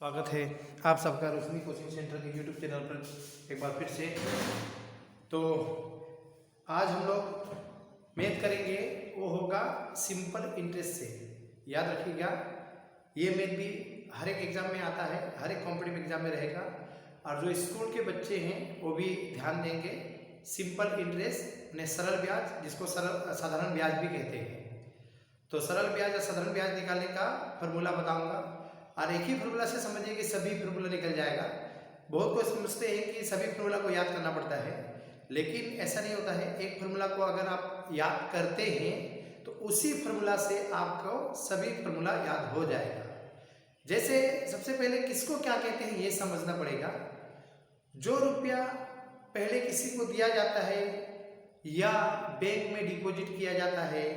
स्वागत है आप सबका रोशनी कोचिंग सेंटर के यूट्यूब चैनल पर एक बार फिर से। तो आज हम लोग मैथ करेंगे, वो होगा सिंपल इंटरेस्ट से। याद रखिएगा, ये मैथ भी हर एक एग्ज़ाम में आता है, हर एक कॉम्पिटिटिव एग्जाम में रहेगा। और जो स्कूल के बच्चे हैं वो भी ध्यान देंगे। सिंपल इंटरेस्ट ने सरल ब्याज, जिसको सरल साधारण ब्याज भी कहते हैं। तो सरल ब्याज या साधारण ब्याज निकालने का फॉर्मूला बताऊंगा, और एक ही फार्मूला से समझिए कि सभी फार्मूला निकल जाएगा। बहुत कोई समझते हैं कि सभी फार्मूला को याद करना पड़ता है, लेकिन ऐसा नहीं होता है। एक फार्मूला को अगर आप याद करते हैं तो उसी फार्मूला से आपको सभी फार्मूला याद हो जाएगा। जैसे सबसे पहले किसको क्या कहते हैं ये समझना पड़ेगा। जो रुपया पहले किसी को दिया जाता है या बैंक में डिपॉजिट किया जाता है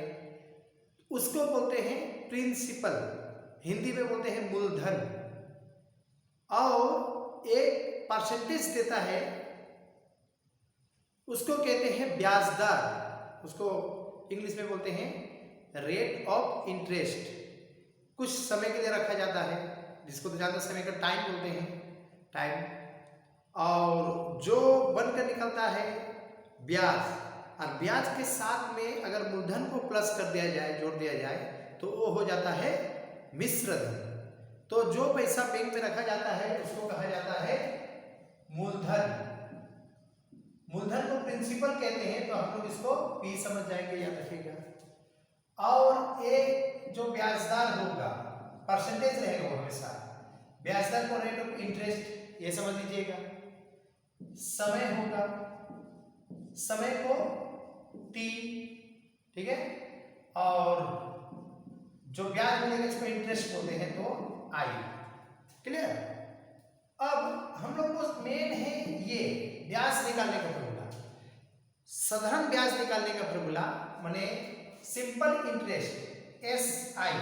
उसको बोलते हैं प्रिंसिपल, हिंदी में बोलते हैं मूलधन। और एक परसेंटेज देता है उसको कहते हैं ब्याज दर, उसको इंग्लिश में बोलते हैं रेट ऑफ इंटरेस्ट। कुछ समय के लिए रखा जाता है, जिसको तो ज़्यादा समय का टाइम बोलते हैं, टाइम। और जो बनकर निकलता है ब्याज, और ब्याज के साथ में अगर मूलधन को प्लस कर दिया जाए, जोड़ दिया जाए, तो वो हो जाता है मिश्र धन। तो जो पैसा बैंक में रखा जाता है उसको कहा जाता है मूलधन। मूलधन को प्रिंसिपल कहते हैं, तो हम लोग इसको पी समझ जाएंगे, याद रखिएगा। और एक जो ब्याजदार होगा, परसेंटेज रहेगा वो हमेशा, ब्याजदार को रेट ऑफ इंटरेस्ट ये समझ लीजिएगा। समय होगा, समय को टी, ठीक है। और जो ब्याज मिलेगा इसको इंटरेस्ट बोलते हैं, तो आई। क्लियर। अब हम लोग को मेन है ये ब्याज निकालने का फॉर्मूला, साधारण ब्याज निकालने का फॉर्मूला, माने सिंपल इंटरेस्ट SI,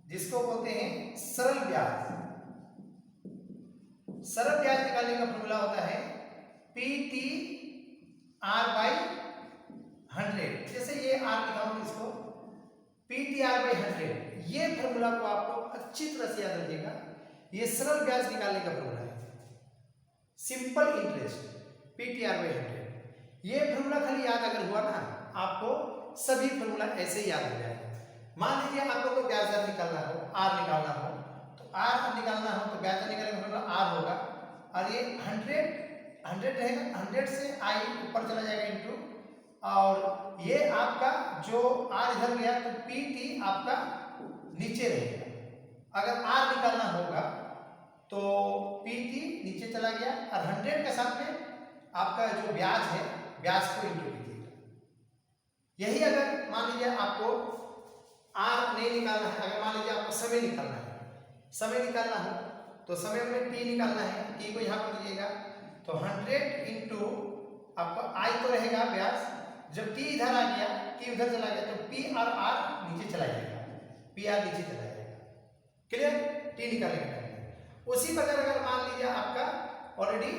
जिसको बोलते हैं सरल ब्याज। सरल ब्याज निकालने का फॉर्मूला होता है PTR/100। जैसे ये R लिखाऊंगा, इसको PTR/100। ये फॉर्मूला को आप लोग अच्छी तरह से याद रखिएगा। ये सरल ब्याज निकालने का फॉर्मूला है, सिंपल इंटरेस्ट PTR/100। ये फॉर्मूला खाली याद अगर हुआ ना, आपको सभी फॉर्मूला ऐसे ही याद हो जाएगा। मान लीजिए आप लोग को ब्याज दर निकालना हो, R निकालना हो, तो R निकालना हो तो ब्याज दर निकालने का फॉर्मूला R होगा। और ये 100 रहेगा, 100 से I ऊपर चला जाएगा इंटू, और ये आपका जो R इधर गया तो PT आपका नीचे रहेगा। अगर R निकालना होगा तो PT नीचे चला गया, और 100 के साथ में आपका जो ब्याज है, ब्याज को इंटू कीजिएगा। यही अगर मान लीजिए आपको R नहीं निकालना है, अगर मान लीजिए आपको समय निकालना है, समय निकालना हो तो समय में T निकालना है, T को यहाँ पर दीजिएगा, तो 100 इंटू आपका I तो रहेगा ब्याज। जब T इधर आ गया, T उधर चला गया, तो P और R नीचे चला जाएगा, PR नीचे चला जाएगा। क्लियर। T निकालने का टाइम। उसी प्रकार अगर मान लीजिए आपका ऑलरेडी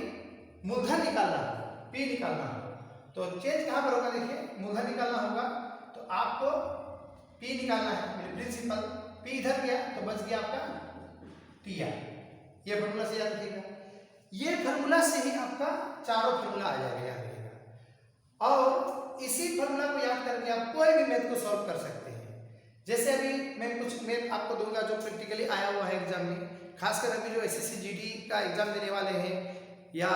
मूलधन निकालना हो, P निकालना हो, तो चेंज कहाँ पर होगा, देखिए मूलधन निकालना होगा तो आपको P निकालना है, मेरे प्रिंसिपल। P इधर गया तो बच गया आपका TR। ये फॉर्मूला से याद रखिएगा। ये फॉर्मूला से ही आपका चारों फॉर्मूला आ जाएगा, याद रखिएगा। और इसी फॉर्मूला को याद करके आप कोई भी मैथ को सॉल्व कर सकते हैं। जैसे अभी मैं कुछ मैथ आपको दूंगा जो प्रैक्टिकली आया हुआ है एग्जाम में, खासकर अभी जो SSC GD का एग्जाम देने वाले हैं या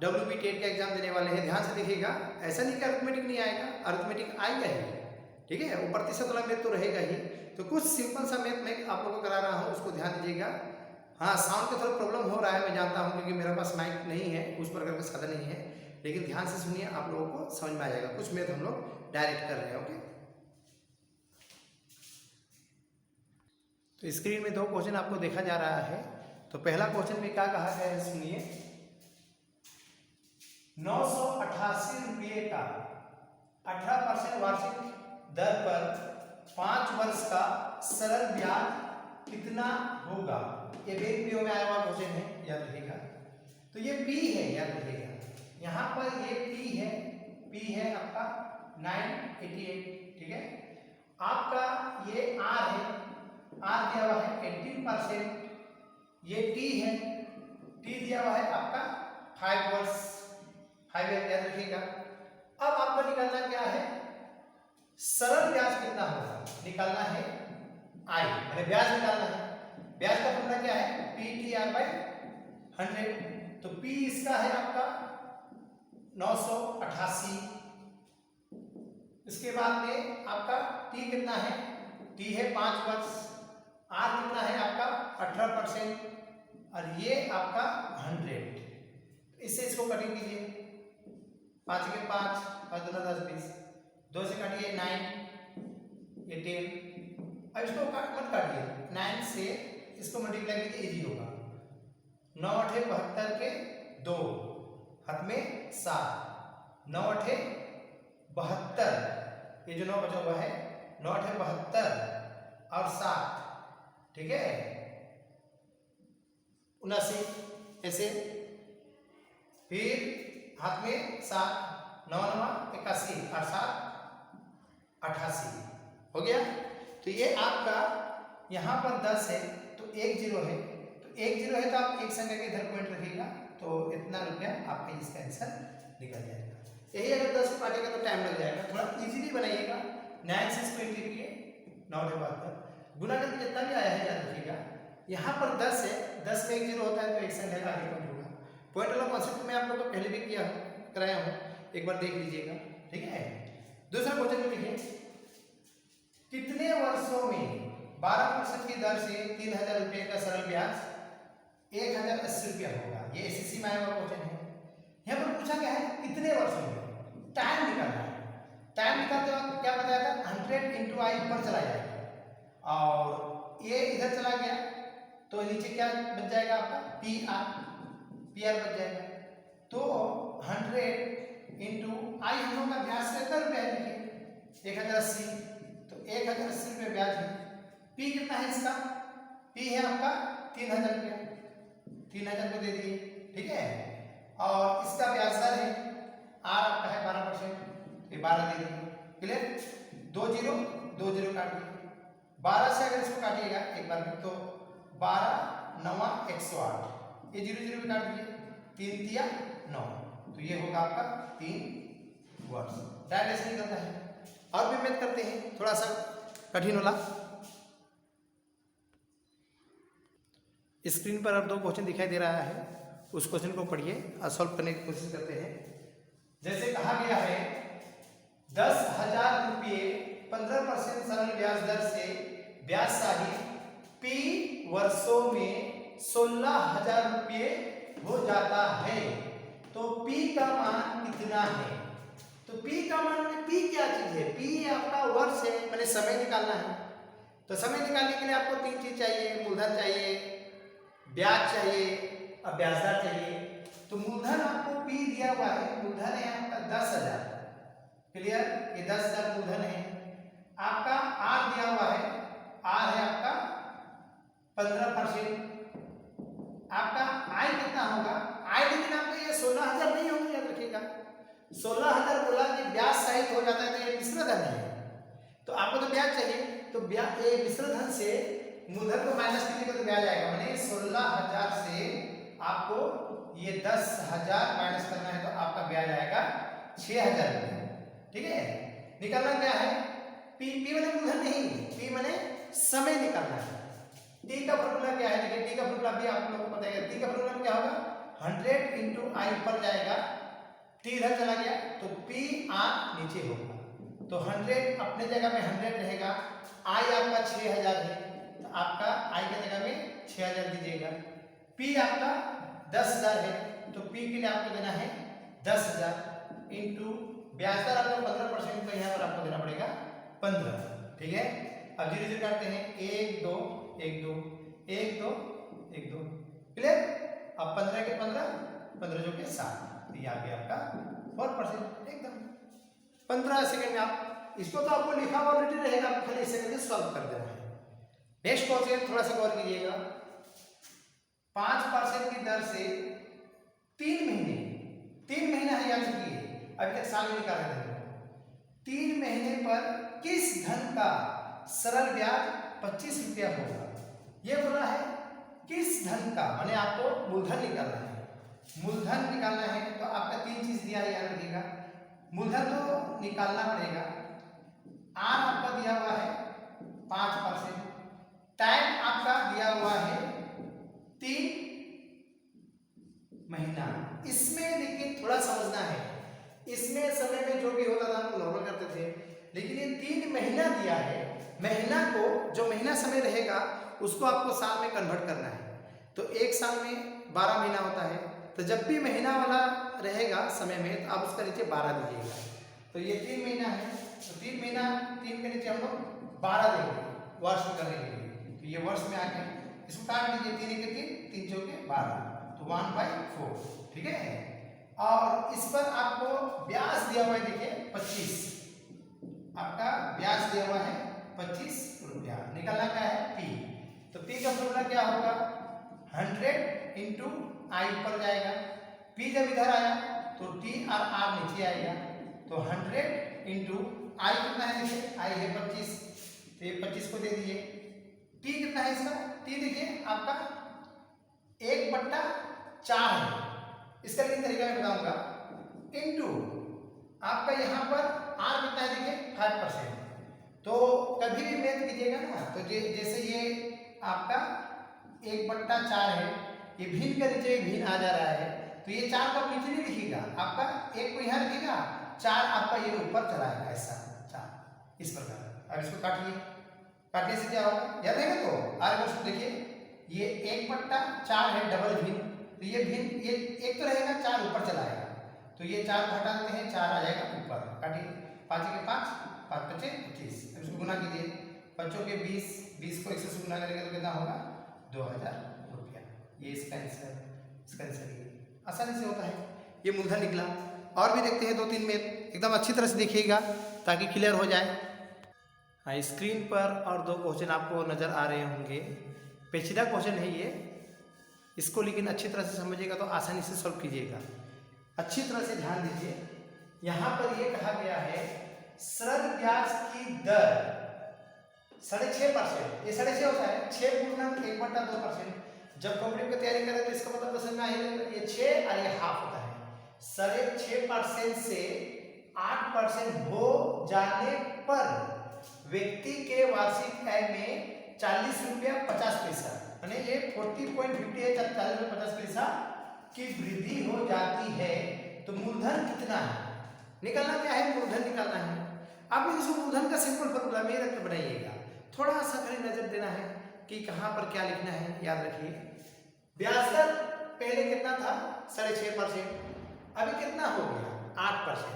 WB टेट का एग्जाम देने वाले हैं, ध्यान से देखिएगा। ऐसा नहीं कि अरिथमेटिक नहीं आएगा, अरिथमेटिक आएगा ही, ठीक है। वो प्रतिशत वाला मैथ तो रहेगा ही। तो कुछ सिंपल सा मैथ मैं आप लोगों को करा रहा हूँ, उसको ध्यान दीजिएगा। हाँ, साउंड का थोड़ा प्रॉब्लम हो रहा है, मैं जानता हूँ, क्योंकि मेरे पास माइक नहीं है, उस प्रकार का साधन नहीं है, लेकिन ध्यान से सुनिए, आप लोगों को समझ में आ जाएगा। कुछ मैथ हम लोग डायरेक्ट कर रहे हैं, ओके। तो स्क्रीन में दो क्वेश्चन आपको देखा जा रहा है। तो पहला क्वेश्चन में क्या कहा गया है, सुनिए। 988 रुपये का 18% वार्षिक दर पर 5 वर्ष का सरल ब्याज कितना होगा। ये बैंक पीओ में आया हुआ क्वेश्चन है, याद रखिएगा। तो ये P है, याद रखिएगा। यहाँ पर ये P है आपका 988, ठीक है। आपका ये R है, R दिया हुआ है 18%, ये टी है, टी दिया हुआ है आपका 5 वर्ष, 5 ईयर, याद रखिएगा। अब आपको निकालना क्या है, सरल ब्याज कितना होगा, निकालना है आई, मैंने ब्याज निकालना है। ब्याज का फॉर्मूला क्या है, PTR बाय 100। तो P इसका है आपका 988। इसके बाद में आपका T कितना है, T है 5 वर्ष, R कितना है आपका 18%, और ये आपका 100। इससे इसको कटिंग कीजिए, 5 के 5, 5 दूना 10 20, 2 से काटिए 9, ये 10। अब इसको मत काटिए, 9 से इसको मल्टीप्लाई कीजिए, इजी होगा। 9 8 72 के 2, हाथ में 7, 9 8 72, ये जो 9 बचा हुआ है 9 8 72 और 7, ठीक है 79, ऐसे। फिर हाथ में 7, 9 9 81 और 7 88 हो गया। तो ये आपका यहाँ पर 10 है तो 1 0 है, तो 1 0 है तो आप एक संख्या के इधर पॉइंट रखिएगा, तो इतना रुपया आपका इसका आंसर निकल जाएगा। यही अगर 10 को काटेगा तो टाइम लग जाएगा, थोड़ा इजीली बनाइएगा। 9 से इसको इंटीग्रेट किए 9 के बाद गुना करके जितना भी आया है याद रखिएगा। यहाँ पर 10 है, 10 में 1 0 होता है तो एक संख्या का आगे पॉइंट होगा। पॉइंट वाला कॉन्सेप्ट मैं आप लोग को पहले भी कराया हूँ, एक बार देख लीजिएगा, ठीक है। दूसरा क्वेश्चन में लिखिए, कितने वर्षों में 12% की दर से 3000 रुपये का सरल ब्याज 1080 रुपया होगा। ये एसएससी में आया हुआ क्वेश्चन है। यहाँ पर पूछा गया है कितने वर्षों में, टाइम निकालना है। टाइम निकालते वक्त क्या बताया था, 100 × I ऊपर चला जाएगा और ये इधर चला गया तो नीचे क्या बच जाएगा आपका PR बच जाएगा। तो 100 × I हम लोग का ब्याज कितना रुपया है, देखिए 1080, तो 1080 रुपये ब्याज है। P कितना है इसका, P है आपका 3000 रुपया, 3000 को दे दिए, ठीक है। और इसका ब्याज दर है R आपका है 12%, ये 12 दे दिए, क्लियर। 2 0 2 0 काट दिए, 12 से अगर इसको काटिएगा एक बार में तो 12 9 108, ये 0 0 काट दिए, 3 3 9, तो ये होगा आपका 3 वर्ष। डायरेक्ट ऐसे निकलता है। और भी मेथ करते हैं, थोड़ा सा कठिन वाला। स्क्रीन पर अब 2 क्वेश्चन दिखाई दे रहा है, उस क्वेश्चन को पढ़िए और सॉल्व करने की कोशिश करते हैं। जैसे कहा गया है 10,000 रुपये 15% सरल ब्याज दर से ब्याज साहित P वर्षों में 16,000 रुपये हो जाता है, तो P का मान कितना है। तो P का मान में P क्या चीज है, P आपका वर्ष है, मैंने समय निकालना है। तो समय निकालने के लिए आपको 3 चीज चाहिए, मूलधन चाहिए, ब्याज चाहिए और ब्याज दर चाहिए। तो मूलधन आपको P दिया हुआ है, मूलधन है आपका 10,000, क्लियर, ये 10,000 मूलधन है। आपका R दिया हुआ है, R है आपका 15%। आपका I कितना होगा, I लेकिन आपका ये 16,000 नहीं होगा, याद रखिएगा। 16,000 बोला कि ब्याज सहित हो जाता है तो ये मिश्र धन है, तो आपको तो ब्याज चाहिए, तो ब्याज ये मिश्र धन से मूलधन को माइनस कीजिएगा तो ब्याज आएगा, माने 16,000 से आपको ये 10,000 माइनस करना है तो आपका ब्याज आएगा 6,000 रुपये, ठीक है। निकालना क्या है, P मैंने मूलधन नहीं, P मैंने समय निकालना है। T का फॉर्मूला क्या है, देखिए T का फॉर्मूला भी आप लोगों को पता है। T का फॉर्मूला क्या होगा, 100 × I ऊपर जाएगा, T इधर चला गया तो PR नीचे होगा, तो 100 अपने जगह में 100 रहेगा। I आपका 6,000 है, तो आपका I की जगह में 6,000 दीजिएगा। P आपका 10,000 है, तो P के लिए आपको देना है 10,000 इंटू ब्याज दर आपका 15%, तो यहाँ पर आपको देना पड़ेगा 15, ठीक है। अब 0 0 काटते हैं, 1 2 1 2 1 2 1 2, क्लियर। अब 15 के 15 15 जो के 7, तो ये आ गया आपका 4% एकदम। 15 सेकंड में आप इसको, तो आपको लिखा हुआ ऑलरेडी रहेगा, आपको खाली इसे करके सॉल्व कर देना है। नेक्स्ट क्वेश्चन थोड़ा सा गौर कीजिएगा। 5% की दर से 3 महीना है, याद रखिए, अभी तक साल निकाल रहे थे। 3 महीने पर किस धन का सरल ब्याज 25 रुपया होगा। ये बोला है किस धन का, माने आपको मूलधन निकालना है। मूलधन निकालना है तो आपका तीन चीज दिया है, याद रखिएगा। मूलधन तो निकालना पड़ेगा। आर आपका दिया हुआ है 5%, टाइम आपका दिया हुआ है 3 महीना। इसमें देखिए थोड़ा समझना है, इसमें समय में जो भी होता था हम नॉर्मल करते थे, लेकिन ये 3 महीना दिया है। महीना को, जो महीना समय रहेगा उसको आपको साल में कन्वर्ट करना है। तो एक साल में 12 महीना होता है, तो जब भी महीना वाला रहेगा समय में तो आप उसका नीचे 12 दीजिएगा। तो ये 3 महीना है, तो 3 महीना, 3 के नीचे हम लोग 12 देंगे वर्ष में करने के लिए। तो ये वर्ष में आ गया, इसको काट लीजिए, 3 के 3, 3 चौके 12, तो 1/4, ठीक है। और इस पर आपको ब्याज दिया हुआ है, देखिए 25, आपका ब्याज दिया हुआ है 25 रुपया। निकालना क्या है, P। तो P का फॉर्मूला क्या होगा, 100 इंटू आई ऊपर जाएगा, P जब इधर आया तो T और R नीचे आएगा, तो 100 इंटू आई कितना है, देखिए आई है 25, तो ये 25 को दे दीजिए। T कितना है इसका, T देखिए आपका 1/4 है, इसका लेकिन तरीका मैं बताऊंगा। इंटू आपका यहाँ पर R कितना है, देखिए 5%। तो कभी भी मैथ कीजिएगा ना, तो जैसे ये आपका 1/4 है, ये भिन्न के नीचे भिन्न आ जा रहा है, तो ये 4 का नीचे नहीं लिखिएगा, आपका 1 को यहाँ रखिएगा, 4 आपका ये ऊपर चलाएगा, ऐसा 4 इस प्रकार। अब इसको काटिए, काटने से क्या होगा, याद रहेगा। तो आर को देखिए, ये 1/4 है डबल भिन्न, तो ये भिन्न, ये एक तो रहेगा, 4 ऊपर चलाएगा, तो ये 4 को हटा देते हैं, 4 आ जाएगा ऊपर। काटिए, 5 के 5, 5 × 5 = 25। अब इसको गुना कीजिए, 5 के 20, 20 को 100 से गुना करेंगे तो कितना होगा, 2000 रुपया। ये इसका आंसर, इसका आंसर ये आसानी से होता है। ये मूलधन निकला। और भी देखते हैं 2-3 में, एकदम अच्छी तरह से देखिएगा ताकि क्लियर हो जाए। हाँ, स्क्रीन पर और 2 क्वेश्चन आपको नजर आ रहे होंगे। पेचीदा क्वेश्चन है ये, इसको लेकिन अच्छी तरह से समझिएगा तो आसानी से सॉल्व कीजिएगा। अच्छी तरह से ध्यान दीजिए। यहाँ पर ये कहा गया है सरल ब्याज की दर 6.5%। ये 6.5 होता है, 6 × 1/2%। जब कॉम्पिटिटिव की तैयारी करें तो इसका मतलब समझ में आएगा, ये 6 और ये हाफ होता है। 6.5% से 8% हो जाने पर व्यक्ति के वार्षिक आय में 40 रुपया 50 पैसा, यानी ये 40.50 है, 40 रुपये 50 पैसा की वृद्धि हो जाती है। तो मूलधन कितना है निकालना, क्या है, मूलधन निकालना है। अब इसको मूलधन का सिंपल फॉर्मूला में रख के बनाइएगा, थोड़ा सा खाली नजर देना है कि कहाँ पर क्या लिखना है। याद रखिए, ब्याज दर पहले कितना था, 6.5%, अभी कितना हो गया, 8%।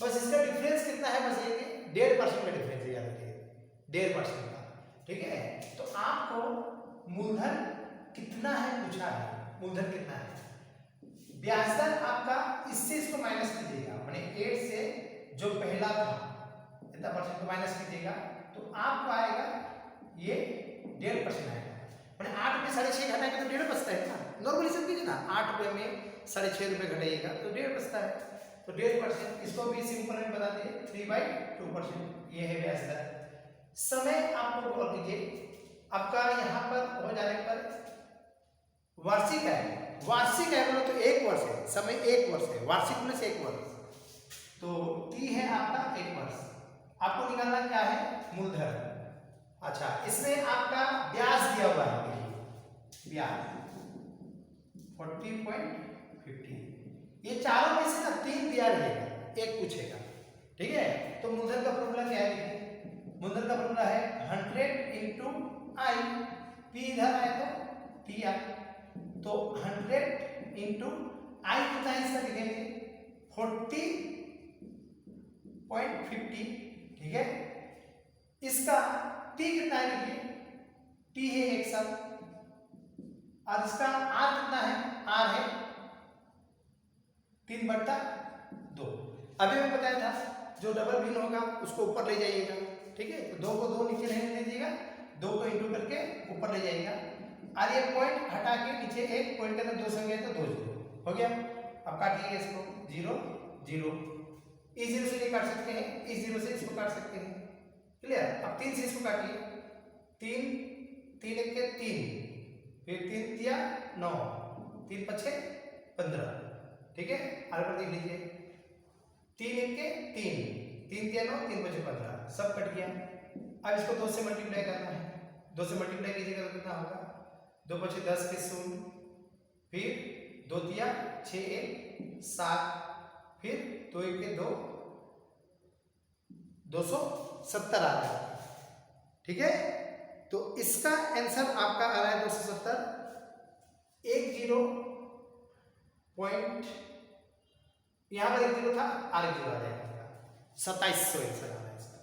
बस इसका डिफरेंस कितना है, बस ये 1.5% का डिफरेंस है, याद रखिए 1.5% का, ठीक है। तो आपको मूलधन कितना है पूछा है, मूलधन कितना है। ब्याज दर आपका, इससे इसको माइनस कीजिएगा, माने 8 से जो पहला था इतना परसेंट को माइनस कीजिएगा, तो आपको आएगा ये 1.5% आएगा। माने 8 में 6.5 घटाएंगे तो 1.5 बचता है ना, नॉर्मली सब कीजिए ना, 8 रुपये में 6.5 रुपये घटाइएगा तो 1.5 बचता है, तो 1.5%। इसको भी सिंपल में बता दिए 3/2%, ये है ब्याज दर। समय आपको बोल दीजिए, आपका यहाँ पर हो जाने पर वार्षिक है, वार्षिक है बोलो तो 1 वर्ष है, समय 1 वर्ष है, वार्षिक में से 1 वर्ष, तो T है आपका 1 वर्ष। आपको निकालना क्या है, मूलधन। अच्छा, इसमें आपका ब्याज दिया हुआ है, ब्याज 40.50, ये चारों में से ना 3 दिया रहेगा, 1 पूछेगा, ठीक है। तो मूलधन का फॉर्मूला क्या है, मूलधन का फॉर्मूला है 100 इंटू आई, P इधर आए तो T आई, तो 100 इंटू आई कितना है इसका लिखेंगे 40.50, ठीक है। इसका T कितना है, देखिए T है 1 साल, और इसका R कितना है, R है 3/2। अभी मैं बताया था जो डबल भिन्न होगा उसको ऊपर ले जाइएगा, ठीक है। तो 2 को 2 नीचे नहीं दीजिएगा, 2 को इंटू करके ऊपर ले जाइएगा, और ये पॉइंट हटा के नीचे 1 पॉइंट के अंदर 2 संख्या तो 2 जीरो हो गया। अब काटिएगा इसको, 0 0, इस 0 से ये काट सकते हैं, इस 0 से इसको काट सकते हैं, क्लियर। अब 3 से इसको काटिए, 3 3 1 के 3, फिर 3 तिया 9, 3 पछे 15, ठीक है। आगे पर देख लीजिए 3 एके 3, 3 तिया 9, 3 पछे 15, सब कट गया। अब इसको 2 से मल्टीप्लाई करना है, 2 से मल्टीप्लाई कीजिएगा तो कितना होगा, 2 पछे 10 के 0, फिर 2 तिया 6 1 7, फिर 2 एके 2, 270 आ रहा है, ठीक है। तो इसका आंसर आपका आ रहा है 270, 10 पॉइंट, यहां पर 1 0 था, आर 1 0 आ जाएगा, 2700 आंसर आ रहा है इसका।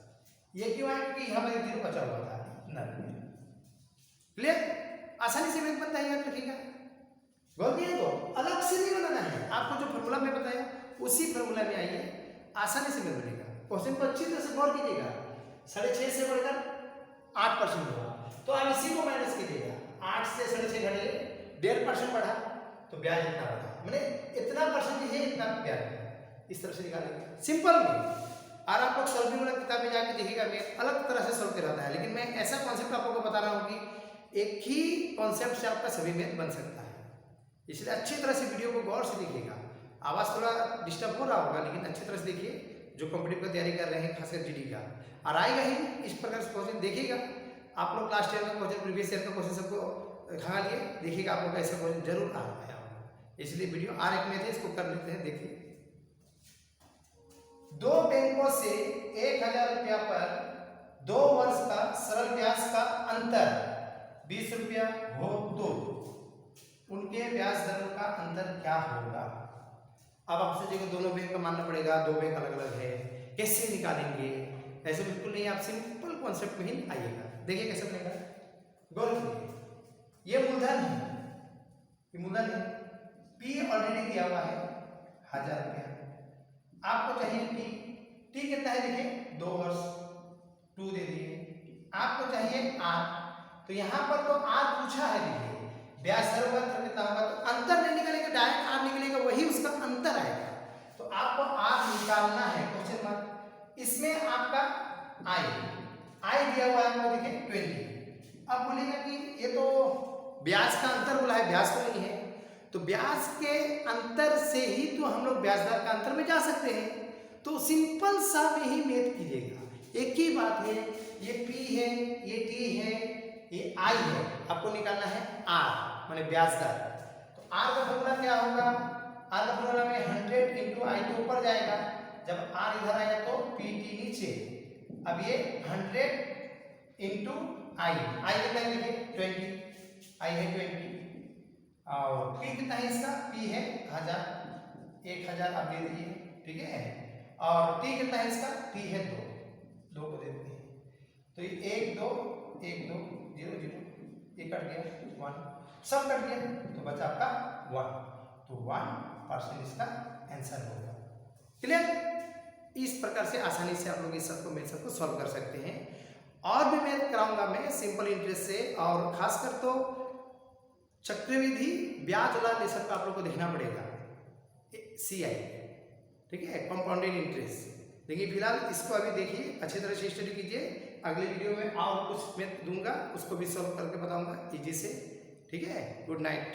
ये क्यों है, क्योंकि यहां पर 1 0 बचा हुआ था नल में। क्लियर, आसानी से मैथ बनता है, याद रखिएगा। गलती है तो अलग से नहीं बनाना है, आपको जो फॉर्मूला में बताया उसी फॉर्मूला में आइए, आसानी से मैथ बनेगा। क्वेश्चन को अच्छी तरह से गौर कीजिएगा, 6.5 से बढ़कर 8% हुआ, तो आप इसी को माइनस कीजिएगा, 8 से 6.5 घटे 1.5% बढ़ा, तो ब्याज इतना बढ़ा, मैंने इतना परसेंटेज है, इतना ब्याज बढ़ा, इस तरह से निकालेंगे सिंपल में। और आप लोग सॉल्विंग वाला किताब में जाके देखिएगा, मैं अलग तरह से सॉल्व कराता है, लेकिन मैं ऐसा कॉन्सेप्ट आप लोगों को बता रहा हूँ कि एक ही कॉन्सेप्ट से आपका सभी मैथ बन सकता है, इसलिए अच्छी तरह से वीडियो को गौर से देखिएगा। आवाज़ थोड़ा डिस्टर्ब हो रहा होगा, लेकिन अच्छी तरह से देखिए, जो कॉम्पिटिटिव का तैयारी कर रहे हैं, खासकर जीडी का, और आएगा ही इस प्रकार से क्वेश्चन देखिएगा। आप लोग लास्ट ईयर का क्वेश्चन, प्रीवियस ईयर का क्वेश्चन सबको खा लिए, देखिएगा आप लोग ऐसा क्वेश्चन जरूर आ रहा है, इसलिए वीडियो और एक में थे, इसको कर लेते हैं। देखिए, 2 बैंकों से 1000 रुपया पर 2 वर्ष का सरल ब्याज का अंतर 20 रुपया हो तो उनके ब्याज दरों का अंतर क्या होगा। अब आपसे देखो, दोनों बैंक का मानना पड़ेगा, 2 बैंक अलग अलग है, कैसे निकालेंगे, ऐसे बिल्कुल नहीं, आप सिंपल कॉन्सेप्ट में ही आइएगा। देखिए कैसे बनेगा, गौर कीजिए, ये मूलधन है, ये मूलधन है, पी ऑलरेडी दिया हुआ है 1000 रुपया, आपको चाहिए टी कितना है, देखिए 2 वर्ष, 2 दे दिए। आपको चाहिए आर, तो यहाँ पर तो आर पूछा है, देखिए ब्याज दर का अंतर कितना होगा, तो अंतर नहीं निकलेगा, डायरेक्ट आर निकलेगा, वही उसका अंतर आएगा, तो आपको आर निकालना है, क्वेश्चन मार्क। इसमें आपका आई दिया हुआ है आपको, देखिए 20। अब बोलेगा कि ये तो ब्याज का अंतर बोला है, ब्याज तो नहीं है, तो ब्याज के अंतर से ही तो हम लोग ब्याज दर का अंतर में जा सकते हैं, तो सिंपल सा में ही मैथ कीजिएगा, एक ही बात है, ये P है, ये T है, ये I है, आपको निकालना है R माने ब्याज दर। तो R का फॉर्मूला क्या होगा, R का फॉर्मूला में 100 इंटू I तो ऊपर जाएगा, जब R इधर आएगा तो PT नीचे। अब ये 100 इंटू I कितना है, देखिए 20, I है 20, और P कितना है इसका, P है 1000 आप दे दीजिए, ठीक है। और T कितना है इसका, T है 2 को दे दीजिए, तो ये 1 2 1 2 0 0, ये कट गया 1, सब कट गया, तो बचा आपका 1, तो 1% इसका आंसर होगा। क्लियर, इस प्रकार से आसानी से आप लोग इस सबको मेथड को सॉल्व कर सकते हैं। और भी मैथ कराऊंगा मैं सिंपल इंटरेस्ट से, और खासकर तो चक्रवृद्धि ब्याज वाला लेसन का आप लोग को देखना पड़ेगा, CI, ठीक है, कंपाउंडेड इंटरेस्ट। देखिए फिलहाल इसको अभी देखिए, अच्छी तरह से स्टडी कीजिए, अगले वीडियो में और कुछ मैथ दूंगा, उसको भी सॉल्व करके बताऊंगा इजी से, ठीक है। Good night.